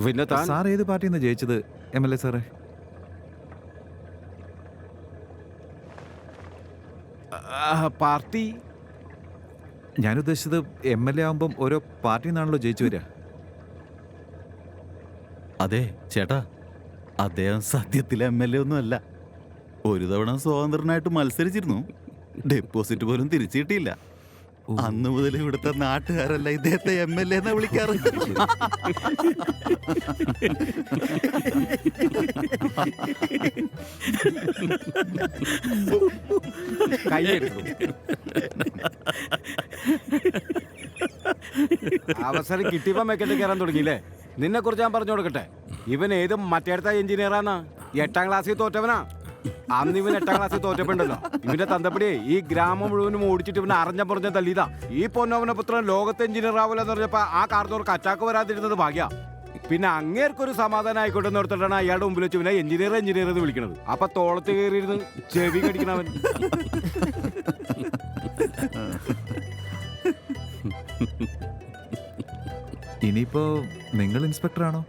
പിന്നെ താൻ സാർ ഏത് പാർട്ടിന്ന് ജയിച്ചത് MLA സാറേ? പാർട്ടി ഞാൻ ഉദ്ദേശിച്ചത് MLA ആകുമ്പം ഓരോ പാർട്ടിയിൽ നിന്നാണല്ലോ ജയിച്ചു വരിക. അതെ ചേട്ടാ, അദ്ദേഹം സത്യത്തിൽ MLA ഒന്നും അല്ല. ഒരു തവണ സ്വതന്ത്രനായിട്ട് മത്സരിച്ചിരുന്നു. ഡെപ്പോസിറ്റ് പോലും തിരിച്ചു കിട്ടിയില്ല. അന്ന് മുതൽ ഇവിടുത്തെ നാട്ടുകാരല്ല ഇദ്ദേഹത്തെ MLA എന്നാ വിളിക്കാറ്. അവസരം കിട്ടിയപ്പോ മെക്കറ്റ് കയറാൻ തുടങ്ങിയില്ലേ? നിന്നെ കുറിച്ച് ഞാൻ പറഞ്ഞു കൊടുക്കട്ടെ. ഇവൻ ഏത് മറ്റേടത്ത എഞ്ചിനീയറാന്നാ? 8ാം ക്ലാസ്സിൽ തോറ്റവനാ. അന്ന് ഇവൻ 8ാം ക്ലാസ്സിൽ തോറ്റപ്പുണ്ടല്ലോ. ഇവന്റെ തന്തപ്പടിയെ ഈ ഗ്രാമം മുഴുവനും ഓടിച്ചിട്ട് ഇവനെ അറിഞ്ഞ തല്ലിയതാ. ഈ പൊന്നോവന പുത്രൻ ലോകത്തെ എഞ്ചിനീയർ ആവില്ലെന്ന് പറഞ്ഞപ്പോ ആ കാർന്നവർക്ക് അറ്റാക്ക് വരാതിരുന്നത് ഭാഗ്യ. പിന്നെ അങ്ങേർക്കൊരു സമാധാനം ആയിക്കോട്ടെ എന്ന് ഓർത്തിട്ടാണ് അയാളുടെ മുമ്പിൽ വെച്ച് ഇവനെ എഞ്ചിനീയർ എന്ന് വിളിക്കണത്. അപ്പൊ തോളത്ത് കയറിയിരുന്ന് ചെവി കടിക്കണവൻ. ഇനിയിപ്പോ നിങ്ങൾ ഇൻസ്പെക്ടറാണോ?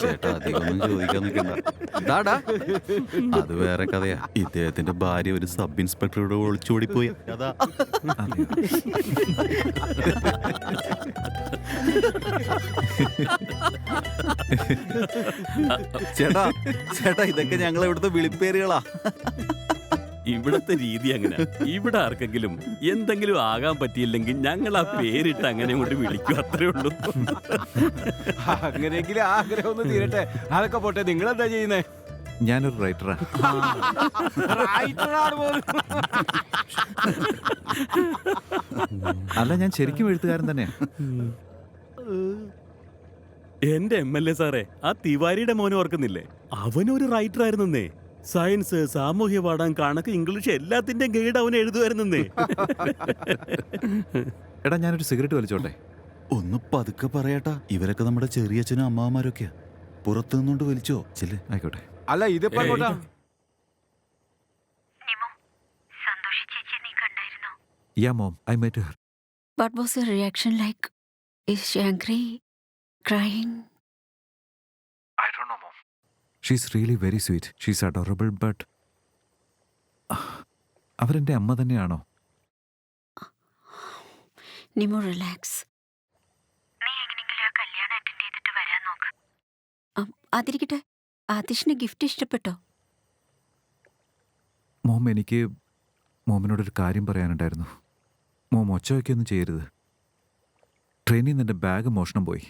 ചേട്ടാ അധികമൊന്നും ചോദിക്കാൻ നിൽക്കണ്ട. അത് വേറെ കഥയാ. ഇദ്ദേഹത്തിന്റെ ഭാര്യ ഒരു സബ് ഇൻസ്പെക്ടറോട് ഒളിച്ചോടിപ്പോയി. അതാ ചേട്ടാ ചേട്ടാ ഇതൊക്കെ ഞങ്ങൾ ഇവിടുത്തെ വിളിപ്പേരുകളാ. ഇവിടത്തെ രീതി അങ്ങനെ. ഇവിടെ ആർക്കെങ്കിലും എന്തെങ്കിലും ആകാൻ പറ്റിയില്ലെങ്കിൽ ഞങ്ങൾ ആ പേരിട്ട് അങ്ങനെ കൊണ്ട് വിളിക്കും, അത്രേ ഉള്ളൂ. അങ്ങനെയെങ്കിലും ആഗ്രഹം ഒന്ന് തീരട്ടെ. അതൊക്കെ പോട്ടെ, നിങ്ങൾ എന്താ ചെയ്യുന്നേ? ഞാനൊരു റൈറ്ററാ. അല്ല, ഞാൻ ശരിക്കും എഴുത്തുകാരൻ തന്നെയാ. എന്റെ MLA സാറേ, ആ തിവാരിയുടെ മോനെ ഓർക്കുന്നില്ലേ? അവനൊരു റൈറ്റർ ആയിരുന്നേ. സയൻസ്, സാമൂഹ്യ പാഠം, കണക്ക്, ഇംഗ്ലീഷ് എല്ലാത്തിന്റെയും ഗൈഡ് അവൻ എഴുതുമായിരുന്നേ. എടാ ഞാനൊരു സിഗരറ്റ് വലിച്ചോട്ടെ? ഒന്ന് പതുക്കെ പറയട്ടാ. ഇവരൊക്കെ നമ്മുടെ ചെറിയച്ഛനും അമ്മാവന്മാരൊക്കെയാ. പുറത്തു നിന്നുകൊണ്ട് വലിച്ചോ? ചെല്ല്. ആയിക്കോട്ടെ. അല്ല ഇതിപ്പോ Yeah, Mom, I met her. What was her reaction like? Is she angry? Crying? I don't know, Mom. She's really very sweet. She's adorable, but അവരെന്റെ അമ്മ തന്നെയാണോ? നിമോ, റിലാക്സ്. നീ എങ്ങനെയെങ്കിലും ആ കല്യാണം അറ്റൻഡ് ചെയ്തിട്ട് വരാൻ നോക്ക്. അതിരിക്കട്ടെ, ആതിഷിന് ഗിഫ്റ്റ് ഇഷ്ടപ്പെട്ടോ? മോം, എനിക്ക് മോമിനോടൊരു കാര്യം പറയാനുണ്ടായിരുന്നു. മോം ഒച്ച വയ്ക്കൊന്നും ചെയ്യരുത്. ട്രെയിനിൽ നിന്ന് എൻ്റെ ബാഗ് മോഷണം പോയി.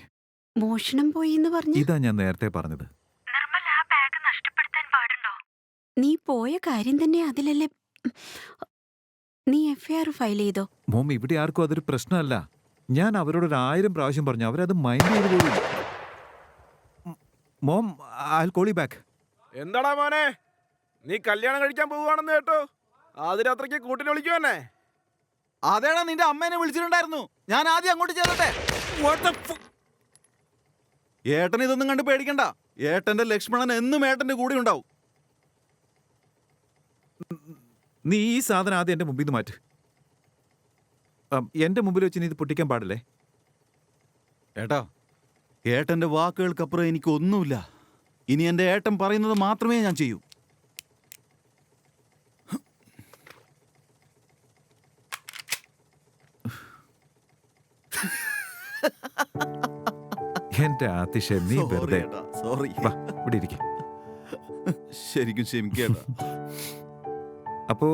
മോഷണം പോയി എന്ന് പറഞ്ഞു? ഇതാ ഞാൻ നേരത്തെ പറഞ്ഞത്. നിർമ്മൽ, ആ ബാഗ് നഷ്ടപ്പെടുത്താൻ പാടുണ്ടോ? നീ പോയ കാര്യം തന്നെ അതിലല്ലേ. നീ FIR ഫയൽ ചെയ്തോ? മോം, ഇവിടെ ആർക്കും അതൊരു പ്രശ്നമല്ല. ഞാൻ അവരോട് 1000 പ്രാവശ്യം പറഞ്ഞു, അവരത് മൈൻഡ് ചെയ്ത് പോലും. Mom, I'll call you back. എന്താടാ മോനെ, നീ കല്യാണം കഴിക്കാൻ പോവുകയാണെന്ന് കേട്ടോ. ആദ്യരാത്രിക്ക് കൂട്ടിന് വിളിക്കൂ എന്നെ. അതേടാ, നിന്റെ അമ്മേനെ വിളിച്ചിട്ടുണ്ടായിരുന്നു. ഞാൻ ആദ്യം അങ്ങോട്ട് ചേർത്തട്ടെ. ഏട്ടൻ ഇതൊന്നും കണ്ട് പേടിക്കണ്ട. ഏട്ടന്റെ ലക്ഷ്മണൻ എന്നും ഏട്ടന്റെ കൂടെ ഉണ്ടാവും. നീ ഈ സാധനം ആദ്യം എൻ്റെ മുമ്പിൽ നിന്ന് മാറ്റ്. എൻ്റെ മുമ്പിൽ വെച്ച് നീ ഇത് പൊട്ടിക്കാൻ പാടില്ലേ? ഏട്ടാ, ഏട്ടന്റെ വാക്കുകൾക്കപ്പുറം എനിക്കൊന്നുമില്ല. ഇനി എൻ്റെ ഏട്ടൻ പറയുന്നത് മാത്രമേ ഞാൻ ചെയ്യൂ. എന്റെ ആതിഷേ, നീ വെറുതെ. സോറി. ഇവിടെ ഇരിക്കും. ശരിക്കും ക്ഷമിക്കേണ്ട. അപ്പോ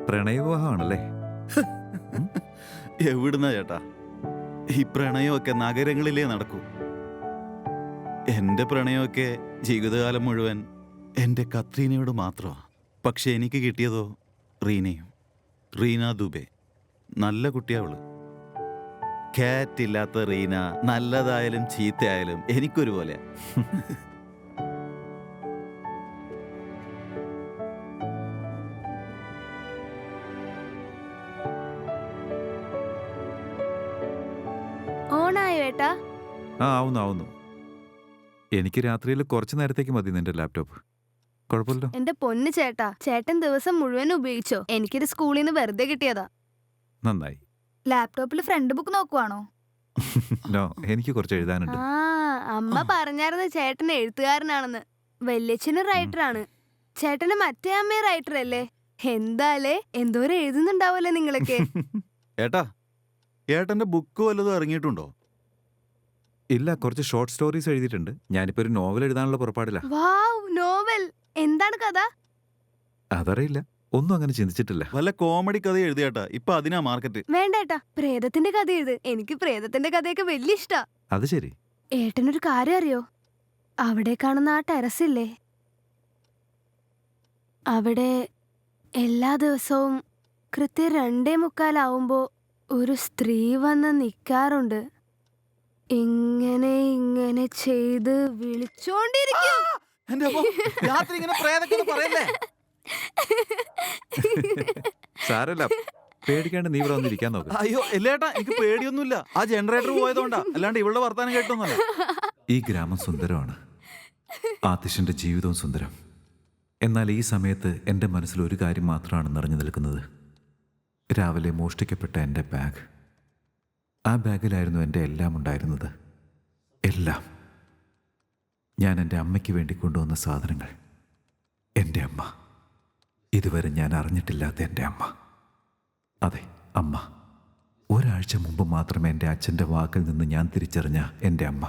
പ്രണയവിവാഹമാണല്ലേ? എവിടുന്ന ചേട്ടാ? ഈ പ്രണയമൊക്കെ നഗരങ്ങളിലേ നടക്കൂ. എന്റെ പ്രണയമൊക്കെ ജീവിതകാലം മുഴുവൻ എന്റെ കത്രീനയോട് മാത്രമാ. പക്ഷെ എനിക്ക് കിട്ടിയതോ റീനയും. റീന ദുബെ. നല്ല കുട്ടിയാവള്. കാറ്റ് ഇല്ലാത്ത റീന നല്ലതായാലും ചീത്തയായാലും എനിക്കൊരുപോലെ. ഓണായോ ഏട്ടാ? ആ ആവുന്നു. എനിക്ക് രാത്രിയിൽ കുറച്ച് നേരത്തേക്ക് മതി നിന്റെ ലാപ്ടോപ്പ്. കുഴപ്പമില്ലല്ലോ. എന്റെ പൊന്ന് ചേട്ടാ, ചേട്ടൻ ദിവസം മുഴുവൻ ഉപയോഗിച്ചോ? എനിക്കിത് സ്കൂളിൽ നിന്ന് വെറുതെ കിട്ടിയതാ. നന്നായി. ലാപ്ടോപ്പിൽ ഫ്രണ്ട് ബുക്ക് നോക്കുവാണോ? നോ, എനിക്ക് കുറച്ച് എഴുതാനുണ്ട്. ആ, അമ്മ പറഞ്ഞായിരുന്നു ചേട്ടൻ എഴുത്തുകാരനാണെന്ന്. വല്യച്ഛനും റൈറ്ററാണ്. ചേട്ടന് മറ്റേ അമ്മയും റൈറ്റർ അല്ലേ? എന്താലേ, എന്തോരം എഴുതുന്നുണ്ടാവല്ലേ നിങ്ങളൊക്കെ. ഏട്ടന്റെ ബുക്ക് വല്ലതും ഇറങ്ങിയിട്ടുണ്ടോ? ഇല്ല, കുറച്ച് ഷോർട്ട് സ്റ്റോറീസ് എഴുതിയിട്ടുണ്ട്. ഞാനിപ്പോ ഒരു നോവൽ എഴുതാനുള്ള പുറപ്പാടില്ല. വാവ്, നോവൽ. എന്താണ് കഥ? അതറിയില്ല, ഒന്നും അങ്ങനെ ചിന്തിച്ചിട്ടില്ല. വല്ല കോമഡി കഥ എഴുതിയേട്ടാ, ഇപ്പൊ അതിനാ മാർക്കറ്റ്. വേണ്ടേട്ടാ, പ്രേതത്തിന്റെ കഥ എഴുത്. എനിക്ക് പ്രേതത്തിന്റെ കഥയൊക്കെ വലിയ ഇഷ്ടാ. അത് ശരി. ഏട്ടനൊരു കാര്യം അറിയോ? അവിടെ കാണുന്ന ആ ടെറസ് ഇല്ലേ, അവിടെ എല്ലാ ദിവസവും കൃത്യം 2:45 ഒരു സ്ത്രീ വന്ന് നിക്കാറുണ്ട്. ഇങ്ങനെ ഇങ്ങനെ ചെയ്ത് വിളിച്ചോണ്ടിരിക്കും. സാരല്ല, പേടിക്കാണ്ട് നീ ഇവിടെ വന്നിരിക്കാൻ നോക്ക്. അയ്യോ ഇല്ലേട്ടാ, എനിക്ക് പേടിയൊന്നുമില്ല. ആ ജനറേറ്റർ പോയതുകൊണ്ടാ, അല്ലാണ്ട് ഇവളുടെ വർത്താനം കേട്ടൊന്നുമല്ല. ഈ ഗ്രാമം സുന്ദരമാണ്. ആതിഷിന്റെ ജീവിതവും സുന്ദരം. എന്നാൽ ഈ സമയത്ത് എൻ്റെ മനസ്സിൽ ഒരു കാര്യം മാത്രമാണ് നിറഞ്ഞു നിൽക്കുന്നത്. രാവിലെ മോഷ്ടിക്കപ്പെട്ട എൻ്റെ ബാഗ്. ആ ബാഗിലായിരുന്നു എൻ്റെ എല്ലാം ഉണ്ടായിരുന്നത്. എല്ലാം. ഞാൻ എൻ്റെ അമ്മയ്ക്ക് വേണ്ടി കൊണ്ടുവന്ന സാധനങ്ങൾ. എൻ്റെ അമ്മ. ഇതുവരെ ഞാൻ അറിഞ്ഞിട്ടില്ലാത്ത എൻ്റെ അമ്മ. അതെ, അമ്മ. ഒരാഴ്ച മുമ്പ് മാത്രമേ എൻ്റെ അച്ഛൻ്റെ വാക്കിൽ നിന്ന് ഞാൻ തിരിച്ചറിഞ്ഞ എൻ്റെ അമ്മ.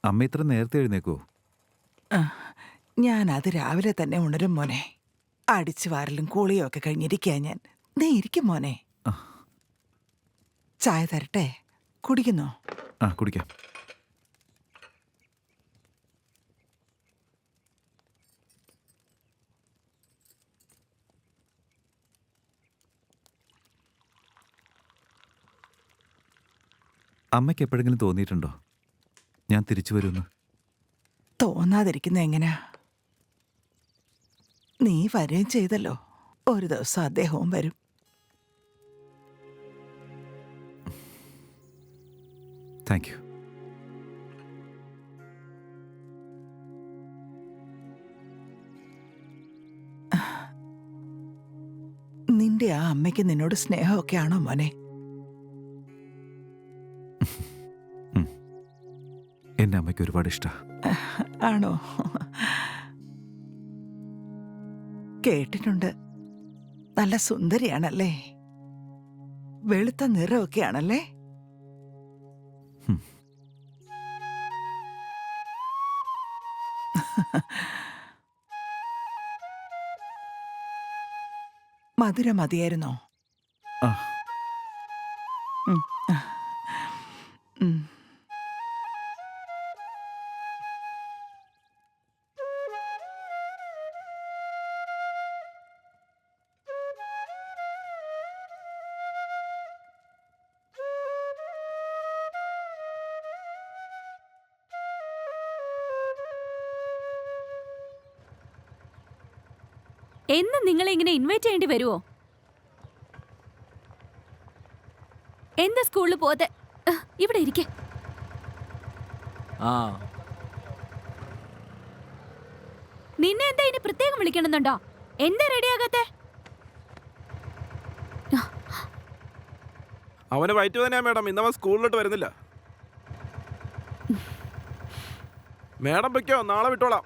അമ്മ ഇത്ര നേരത്തെ എഴുന്നേക്കോ? ഞാനത് രാവിലെ തന്നെ ഉണരും മോനെ. അടിച്ചു വാരലും കൂളിയും ഒക്കെ കഴിഞ്ഞിരിക്കാ ഞാൻ. നീ ഇരിക്കും മോനെ. ചായ തരട്ടെ? കുടിക്കുന്നോ? ആ, കുടിക്കാം. അമ്മയ്ക്ക് എപ്പോഴെങ്കിലും തോന്നിയിട്ടുണ്ടോ ഞാൻ തിരിച്ചു വരുമെന്ന്? തോന്നാതിരിക്കുന്ന എങ്ങനാ? നീ വരികയും ചെയ്തല്ലോ. ഒരു ദിവസം അദ്ദേഹവും വരും. Thank you. നിന്റെ ആ അമ്മയ്ക്ക് നിന്നോട് സ്നേഹമൊക്കെ ആണോ മോനെ? എന്റെ അമ്മയ്ക്ക് ഒരുപാട് ഇഷ്ട. ആണോ? കേട്ടിട്ടുണ്ട്. നല്ല സുന്ദരിയാണല്ലേ, വെളുത്ത നിറമൊക്കെയാണല്ലേ. മധുര മതിയായിരുന്നോ? ആ. ഉം. ഉം. എന്നും നിങ്ങളെ ഇങ്ങനെ ഇൻവൈറ്റ് ചെയ്യേണ്ടി വരുമോ? എന്താ സ്കൂളിൽ പോതെ? ഇവിടെ ഇരിക്കെ. നിന്നെ എന്താ ഇനി പ്രത്യേകം വിളിക്കണമെന്നുണ്ടോ? എന്താ റെഡിയാകാത്തെ? അവന് വയറ്റ് തന്നെയാ മേഡം, ഇന്നവൻ സ്കൂളിലോട്ട് വരുന്നില്ല. മേഡം വെക്കോ, നാളെ വിട്ടോളാം.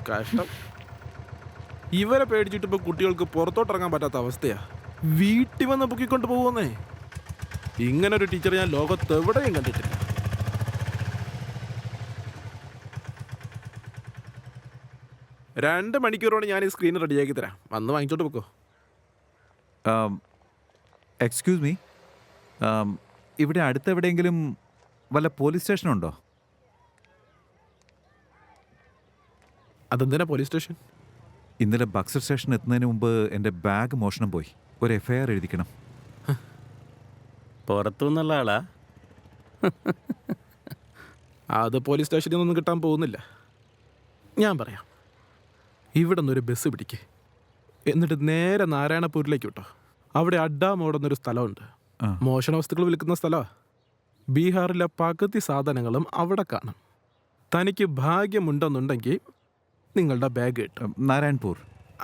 കഷ്ടം. ഇവരെ പേടിച്ചിട്ട് ഇപ്പൊ കുട്ടികൾക്ക് പുറത്തോട്ടിറങ്ങാൻ പറ്റാത്ത അവസ്ഥയാ. വീട്ടിൽ വന്ന് പൊക്കിക്കൊണ്ട് പോകുന്നേ. ഇങ്ങനൊരു ടീച്ചർ ഞാൻ ലോകത്ത് എവിടെയും കണ്ടിട്ടില്ല. രണ്ട് മണിക്കൂറോടെ ഞാൻ ഈ സ്ക്രീൻ റെഡിയാക്കി തരാം, വന്ന് വാങ്ങിച്ചോട്ട് വെക്കോ. എക്സ്ക്യൂസ് മീ, ഇവിടെ അടുത്തെവിടെയെങ്കിലും വല്ല പോലീസ് സ്റ്റേഷനുണ്ടോ? അതെന്തിനാ പോലീസ് സ്റ്റേഷൻ? ഇന്നലെ ബക്സർ സ്റ്റേഷൻ എത്തുന്നതിന് മുമ്പ് എൻ്റെ ബാഗ് മോഷണം പോയി. ഒരു FIR എഴുതിക്കണം. പുറത്തുനിന്നുള്ള ആളാ? അത് പോലീസ് സ്റ്റേഷനിൽ നിന്നൊന്നും കിട്ടാൻ പോകുന്നില്ല. ഞാൻ പറയാം, ഇവിടെ നിന്നൊരു ബസ് പിടിക്കേ, എന്നിട്ട് നേരെ നാരായണപൂരിലേക്ക് വിട്ടോ. അവിടെ അഡ്ഡാമോടെന്നൊരു സ്ഥലമുണ്ട്. മോഷണ വസ്തുക്കൾ വിൽക്കുന്ന സ്ഥലമാണ്. ബീഹാറിലെ പകുതി സാധനങ്ങളും അവിടെ കാണും. തനിക്ക് ഭാഗ്യമുണ്ടെന്നുണ്ടെങ്കിൽ നിങ്ങളുടെ ബാഗ് കിട്ടും. നാരായൺപൂർ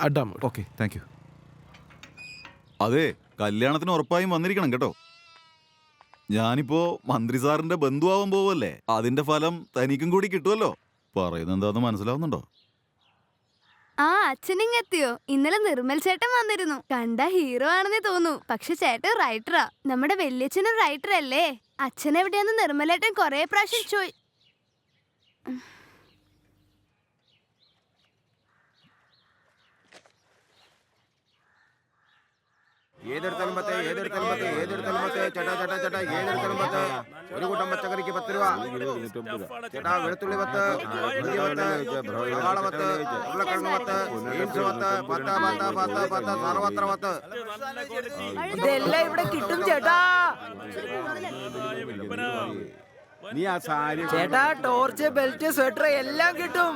അഡ്ഡാമോട്. Okay, thank you. അതെ, കല്യാണത്തിന് ഉറപ്പായും വന്നിരിക്കണം കേട്ടോ. ഞാനിപ്പോ മന്ത്രി സാറിന്റെ ബന്ധുവാവാൻ പോവല്ലേ, അതിന്റെ ഫലം തനിക്കും കൂടി കിട്ടുമല്ലോ. പറയുന്നത് എന്താന്ന് മനസ്സിലാവുന്നുണ്ടോ? ആ, അച്ഛനിങ്ങെത്തിയോ? ഇന്നലെ നിർമ്മൽ ചേട്ടൻ വന്നിരുന്നു. കണ്ട ഹീറോ ആണെന്നേ തോന്നൂ, പക്ഷെ ചേട്ടൻ റൈറ്ററാ. നമ്മുടെ വല്യച്ഛനും റൈറ്റർ അല്ലേ? അച്ഛൻ എവിടെയാന്ന് നിർമ്മലേട്ടൻ കൊറേ പ്രാവശ്യം ഏതെടുത്താലും പത്ത്, ഏതെടുത്താലും പത്ത്, ഏതെടുത്താലും പത്ത്. ചേട്ടാ ചേട്ടാ ചേട്ടാ, ഏതെടുത്താലും പത്ത്. ഒരു കൂട്ടം പച്ചക്കറിക്ക് 10 രൂപ. ചേട്ടാ വെളുത്തുള്ളി 10, ഇഞ്ചി 10, സവാള 10, ഉരുളക്കിഴങ്ങ് 10, ബീൻസ് 10, പത്ത് പത്ത് പത്ത് പത്ത് സർവത്ര 10. ഇതെല്ലാം ഇവിടെ കിട്ടും ചേട്ടാ. നീ ആ സാരി ചേട്ടാ, ടോർച്ച്, ബെൽറ്റ്, സ്വെറ്റർ എല്ലാം കിട്ടും.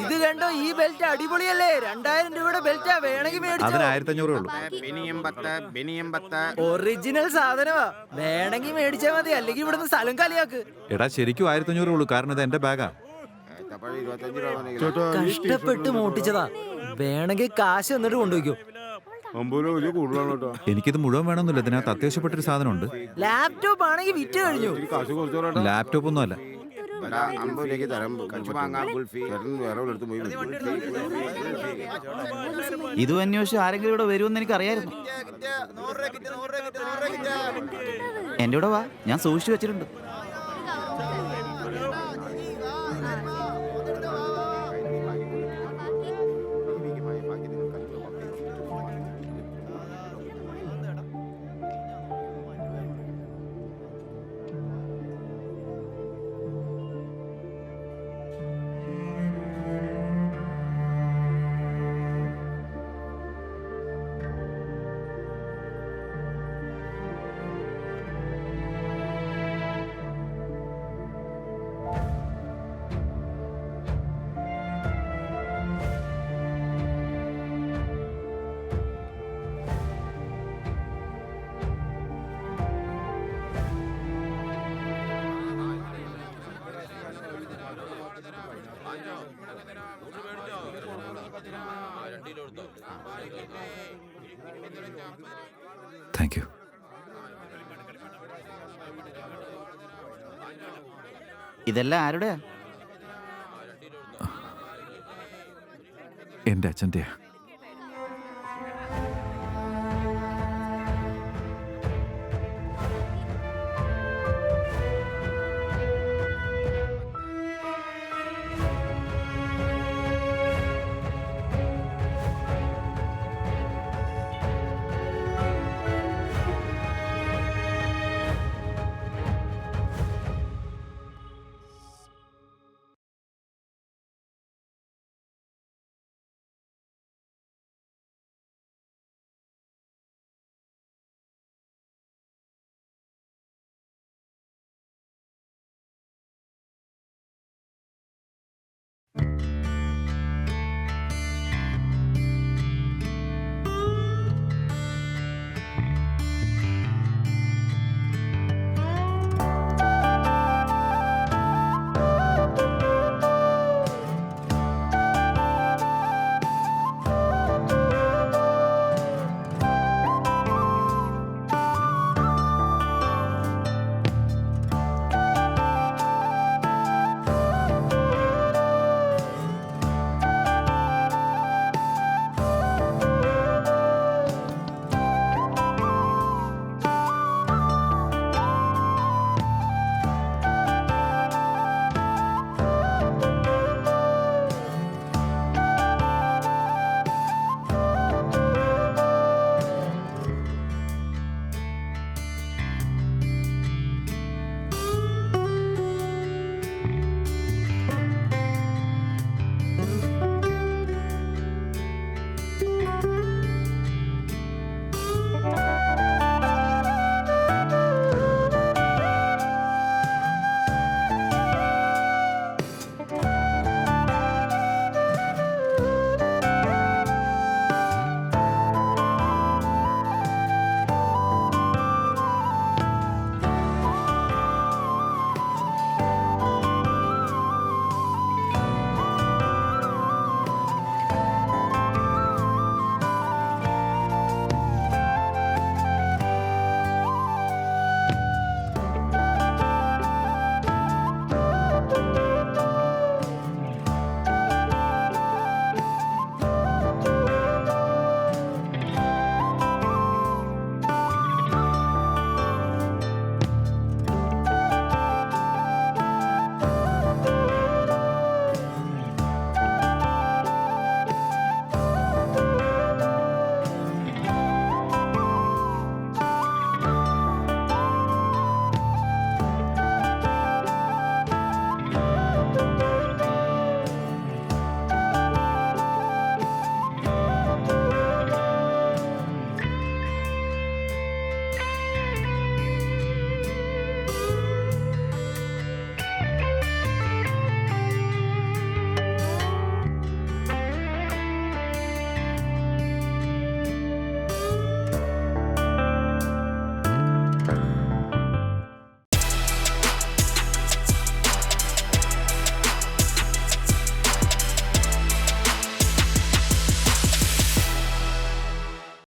ഇത് കണ്ടോ, ഈ ബെൽറ്റ് അടിപൊളിയല്ലേ? 2000 രൂപയുടെ ബെൽറ്റാ, വേണമെങ്കിൽ മേടിച്ചോ. 1500 ഉള്ളൂ. ബിനിയം 10, ബിനിയം 10. ഒറിജിനൽ സാധനമാ, വേണമെങ്കിൽ മേടിച്ചാ മതി, അല്ലെങ്കിൽ ഇവിടുന്ന് സ്ഥലം കാലിയാക്ക്. എടാ, ശരിക്കും 1500 ഉള്ളൂ, കാരണം ഇത് എൻ്റെ ബാഗാ. കഷ്ടപ്പെട്ട് മോട്ടിച്ചതാ, വേണമെങ്കിൽ കാശ് എന്നിട്ട് കൊണ്ടുപോയിക്കോ. എനിക്കിത് മുഴുവൻ വേണമെന്നില്ല, ഇതിനകത്ത് അത്യാവശ്യപ്പെട്ടൊരു സാധനമുണ്ട്. ലാപ്ടോപ്പ് ആണെങ്കിൽ വിറ്റ് കഴിഞ്ഞു. ലാപ്ടോപ്പ് ഒന്നും അല്ല. ഇത് അന്വേഷിച്ച് ആരെങ്കിലും ഇവിടെ വരുമെന്ന് എനിക്ക് അറിയായിരുന്നു. എന്റെ കൂടെ വാ, ഞാൻ സൂക്ഷിച്ചു വെച്ചിട്ടുണ്ട്. Thank you. ഇതെല്ലാം ആരുടെയാ? എൻ്റെ അച്ഛൻ്റെയാ.